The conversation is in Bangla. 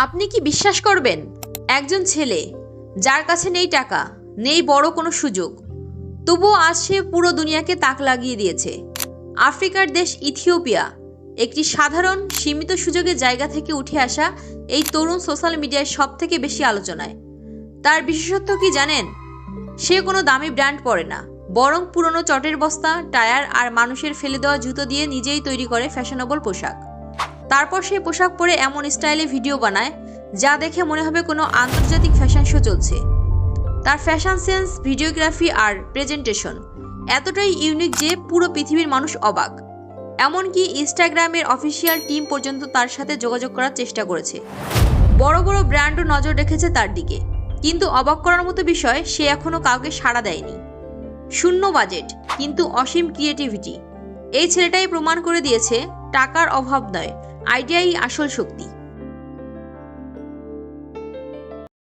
আপনি কি বিশ্বাস করবেন, একজন ছেলে যার কাছে নেই টাকা, নেই বড় কোনো সুযোগ, তবুও আজ সে পুরো দুনিয়াকে তাক লাগিয়ে দিয়েছে। আফ্রিকার দেশ ইথিওপিয়া, একটি সাধারণ সীমিত সুযোগের জায়গা থেকে উঠে আসা এই তরুণ সোশ্যাল মিডিয়ায় সব থেকে বেশি আলোচনায়। তার বিশেষত্ব কি জানেন? সে কোনো দামি ব্র্যান্ড পরে না, বরং পুরনো চটের বস্তা, টায়ার আর মানুষের ফেলে দেওয়া জুতো দিয়ে নিজেই তৈরি করে ফ্যাশনেবল পোশাক। তারপর সেই পোশাক পরে এমন স্টাইলে ভিডিও বানায় যা দেখে মনে হবে কোনো আন্তর্জাতিক ফ্যাশন শো চলছে। তার ফ্যাশন সেন্স, ভিডিওগ্রাফি আর প্রেজেন্টেশন এতটাই ইউনিক যে পুরো পৃথিবীর মানুষ অবাক। এমনকি ইনস্টাগ্রামের অফিসিয়াল টিম পর্যন্ত তার সাথে যোগাযোগ করার চেষ্টা করেছে। বড় বড় ব্র্যান্ডও নজর রেখেছে তার দিকে। কিন্তু অবাক করার মতো বিষয়, সে এখনো কাউকে সাড়া দেয়নি। শূন্য বাজেট কিন্তু অসীম ক্রিয়েটিভিটি। এই ছেলেটাই প্রমাণ করে দিয়েছে টাকার অভাব নয়, আইডিয়াই আসল শক্তি।